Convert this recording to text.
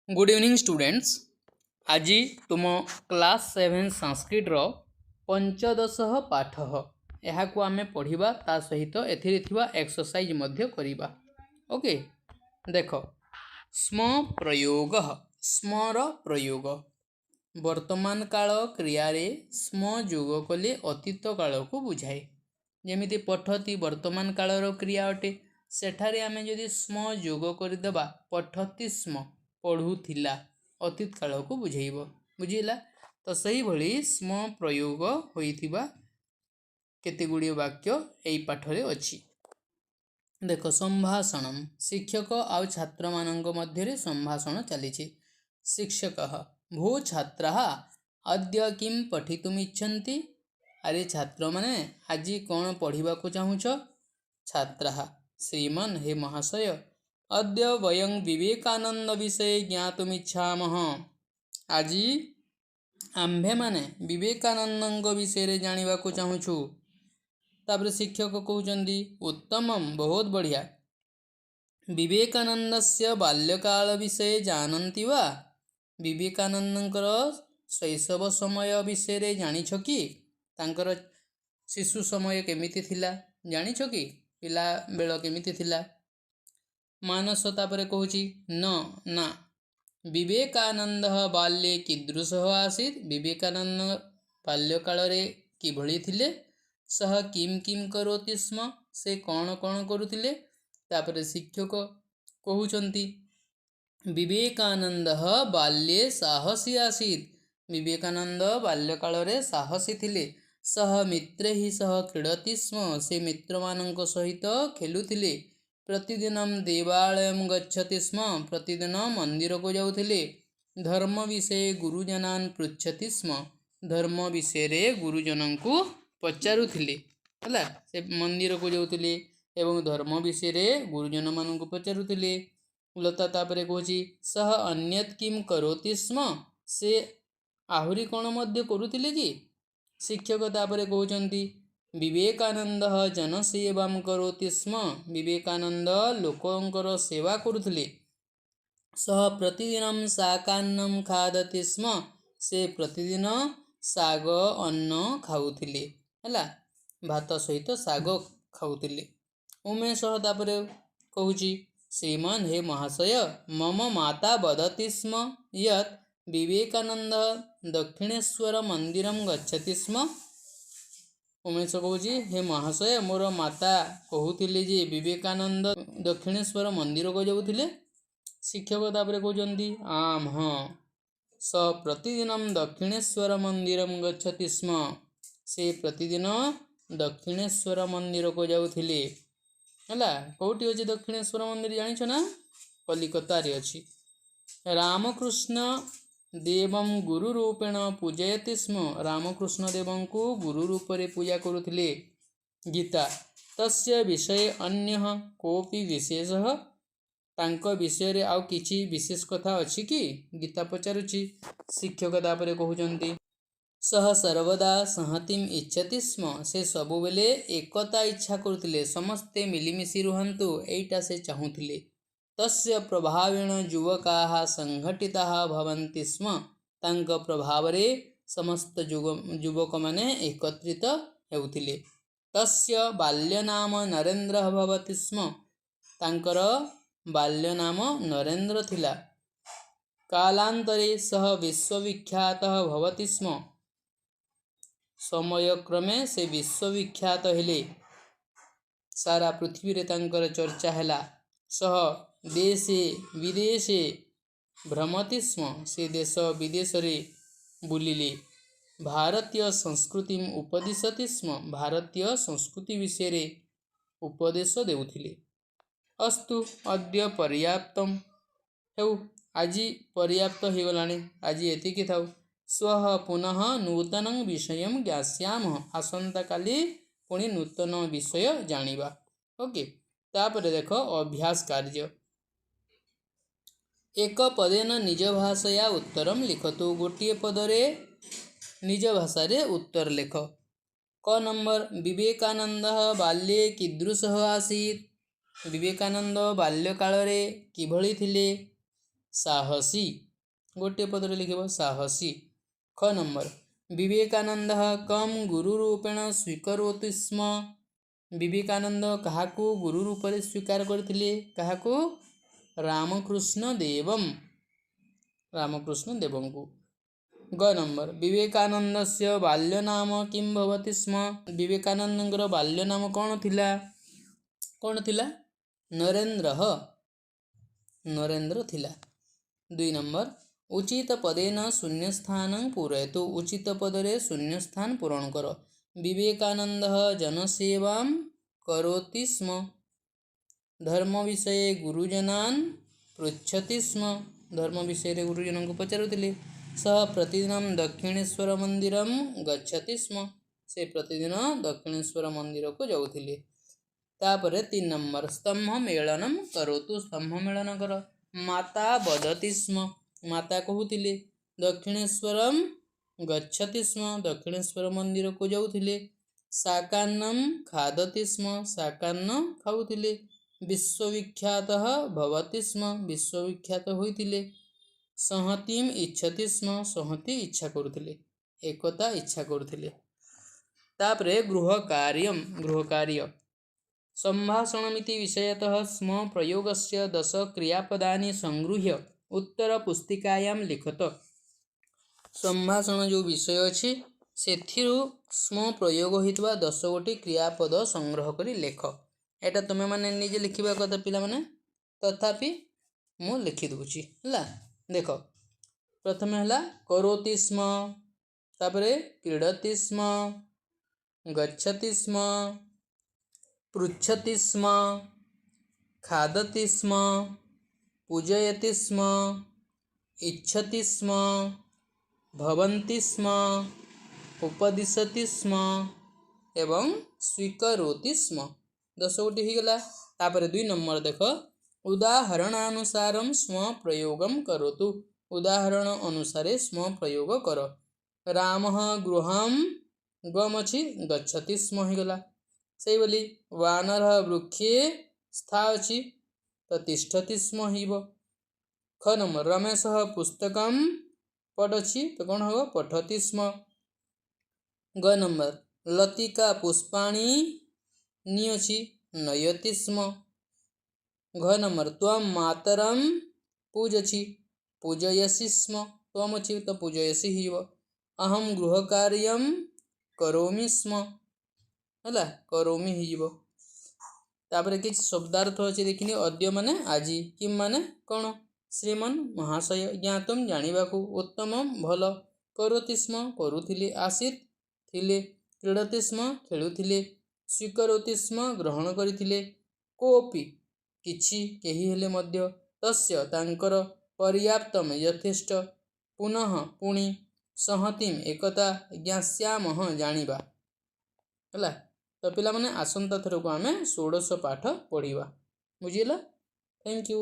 Good evening students. आज तुम class 7 Sanskrit रो पंचदश पाठ यह आम पढ़ा ता सहित एक्सरसाइज मध्य करिबा। ओके देख स्म प्रयोग स्मर प्रयोग वर्तमान काल क्रिया रे स्म जोग कले अतीत काल को बुझाए। जेमिति पठती वर्तमान कालर क्रिया अटे सेठारे आमे जदि स्म जोग करदेबा पठती स्म पढ़ुथिला अतीत काल को बुझेइब। बुझिला तो सही भली स्म प्रयोग होइथिबा केते गुडी वाक्य एई पाठरे अछि। देखो संभाषण शिक्षक आउ छात्र मानंग मध्यरे संभाषण चलीछि। शिक्षकः भो छात्राः अद्य किं पठितुम् इच्छन्ति। अरे छात्र माने आज कौन पढ़िबा को चाहुछ। छात्राः श्रीमन् हे महाशय अद्य वयं विवेकानंद विषय ज्ञातुमिच्छामः। आज आम्भे माने विवेकानंद विषय जानिबा को चाहुछु। तापर शिक्षक कहउचंदी उत्तमम बहुत बढ़िया। विवेकानंदस्य बाल्यकाल विषय जानन्ति वा। विवेकानंदଙ୍କର शैशव समय विषय जानिछ कि। तांकर शिशु समय केमिति थिला जानिछ कि। पिला बेल केमिति थिला। मानस तापर कहूची न ना विवेकानंद बाल्ये कीदृशः आसीत्। विवेकानंद बाल्यकाल रे किभଳି थिले। सह किम किम करोति स्म से कौन कौन करुथिले। तापर शिक्षक कहउचंती विवेकानंद बाल्ये साहसी आसीत्। विवेकानंद बाल्यकाल रे साहसी थिले। सह मित्रैः सह क्रीडति स्म से मित्र मानक सहित खेलुथिले। प्रतिदिन देवालयं गच्छति स्म प्रतिदिन मंदिर को जाउथिले। धर्म विषय गुरुजनान् पृच्छति स्म धर्म विषय रे गुरुजन को पचारुथिले। हला से मंदिर को जाउथिले एवं धर्म विषय रे गुरुजन मान को पचारुथिले। लता तापरे कहूची सह अन्यत किम करोति स्म से आहुरी कौन मध्य करुथिले कि। शिक्षक तापरे कहउचंती विवेकानंद जनसेवां करोति स्म विवेकानंद लोकंकर सेवा करुथिले। सह प्रतिदिन शाकान्नं खादति स्म से प्रतिदिन शाग अन्न खाउथिले। हला भात सहित शाग खाउथिले। उमेश तापरे कहूची श्रीमान हे महाशय मम माता वदति स्म यत् विवेकानंद दक्षिणेश्वर मंदिरं गच्छति स्म। उमेश कहूची हे महाशय मोर माता कहूथिले जे विवेकानंद दक्षिणेश्वर मंदिर को जाउथिले। शिक्षक तापरे कहउचंती आम हाँ स प्रतिदिन दक्षिणेश्वर मंदिरं गच्छति स्म से प्रतिदिन दक्षिणेश्वर मंदिर को जाउथिले। हला कोठी अछि दक्षिणेश्वर मंदिर जानिछ ना कलिकता रे अछि। रामकृष्ण देवं गुरु रूपेण पूजयति स्म रामकृष्ण देवं को गुरु रूप रे पूजा करुथिले। गीता तस्य विषय अन्यः कोपि विशेषः तांको विषय रे आउ किछि विशेष कथा अछि कि गीता पचारुछि। शिक्षक तापरे कहउचंती सह सर्वदा संहतिम इच्छति स्म से सबु बेले एकता इच्छा करुथिले। समस्ते मिलिमिशि रुहन्तु एइटा से चाहुथिले। तस्य प्रभावेण युवकाः संघटिताः भवन्ति स्म तांक प्रभाव रे समस्त युवक माने एकत्रित हेउथिले। तस्य बाल्य नाम नरेंद्र भवति स्म तांकर बाल्य नाम नरेंद्र थिला। कालांतरे सह विश्वविख्यातः भवति स्म समय क्रमे से विश्वविख्यात हेले। सारा पृथ्वी रे तांकर चर्चा हैला। सह देशे विदेशे भ्रमति स्म से देश विदेश रे बुलिले। भारतीय संस्कृति उपदिशति स्म भारतीय संस्कृति विषय रे उपदेश देउथिले। अस्तु अद्य पर्याप्तम हेउ आज पर्याप्त हो गलानी आज एतिकी थाउ। स्वः पुनः नूतनं विषयं ज्ञास्यामः आसंता काली पुणी नूतन विषय जानिबा। ओके तापर देखो अभ्यास कार्य एक पदेन निज भाषया उत्तरम लिखतु। गोटिए पदरे निज भाषा रे उत्तर लेख। क नंबर विवेकानंद बाल्ये कीदृशः आसीत्। विवेकानंद बाल्यकाल रे किभଳି थिले। साहसी गोटे पदरे लिखिब साहसी। ख नंबर विवेकानंद कम गुरुरूपेण स्वीकरोति स्म। विवेकानंद काहाकू गुरु रूपरे स्वीकार करथिले काहाकू रामकृष्ण देवं को। ग नंबर विवेकानंदस्य बाल्यनाम किं भवति स्म। विवेकानंदଙ୍କର बाल्य नाम कौन थिला नरेंद्र थिला। 2 नंबर उचित पदेन शून्यस्थान पूरयतु। उचित पदरे शून्यस्थान पूरण कर। विवेकानंद जनसेवां करोति स्म। धर्म विषये गुरुजनान् पृच्छति स्म। धर्म विषय गुरुजन को पचारुथिले। सः प्रतिदिनं दक्षिणेश्वर मंदिरं गच्छति स्म। से प्रतिदिन दक्षिणेश्वर मंदिर को जाउथिले। तापरे 3 नंबर स्तंभ मेलनम करोतु। स्तंभ मेलन कर। माता वदति स्म। माता कहूथिले। दक्षिणेश्वरम गच्छति स्म। दक्षिणेश्वर मंदिर को जाउथिले। शाकान्नम खादति स्म। शाकान्न खाउथिले। विश्वविख्यातः भवति स्म। विश्वविख्यात होइथिले। संहतिम इच्छति स्म। संहति इच्छा करुथिले। एकता इच्छा करुथिले। तापरे गृह कार्य संभाषणमिति विषयतः स्म प्रयोगस्य 10 क्रियापदानि संगृह्य उत्तर पुस्तिकायां लिखत। संभाषण जो विषय अछि सेथिरु स्म प्रयोग होइतबा 10 गोटी क्रियापद संग्रह करी लेख। एटा तुमे माने निजे लिखिबा कथा पिला माने, तथापि मु लिखि दूची हला। देखो प्रथमे हला करोति स्म, तापरे क्रीडति स्म, गच्छति स्म, पृच्छति स्म, खादति स्म, पूजयति स्म, इच्छति स्म, भवन्ति स्म, उपदिशति स्म एवं स्वीकरोति स्म। 10 गोटी ही गला। तापरे 2 नंबर देखो उदाहरणानुसारं स्म प्रयोगं करोतु। उदाहरण अनुसारे स्म प्रयोग कर। रामः गृहं गम अछि गच्छति स्म ही गला। सही बोली वानरः वृक्षे स्था अछि तो तिष्ठति स्म हिब। ख नंबर रमेशः पुस्तकं पठति तो कौन हो पठति स्म। ग नंबर लतिका पुष्पाणि नियछि नयति स्म। घ नंबर त्वं मातरं पूजसि पूजयसि स्म। त्वं अछि तो पूजयसि हिब। अहं गृहकार्यं करोमि स्म हला करोमि हिब। तापरे किछ शब्दार्थ अछि देखिनि। अद्य माने आजि, किम माने कौन, श्रीमन महाशय, ज्ञातम जानिबाकू, उत्तमम भल, करोति स्म करुथिले, आसीत थिले, क्रीडति स्म खेलुथिले, स्वीकरोति स्म ग्रहण करिथिले, कोपि किछि केही हेले मध्य, तस्य तांकर, पर्याप्तम यथेष्ट, पुनः पुणी, संहतिम एकता, ज्ञास्यामः जानिबा हला। तो पिला माने आसंता थर को आमे 16 पाठ पढ़िबा। बुझिला। Thank you.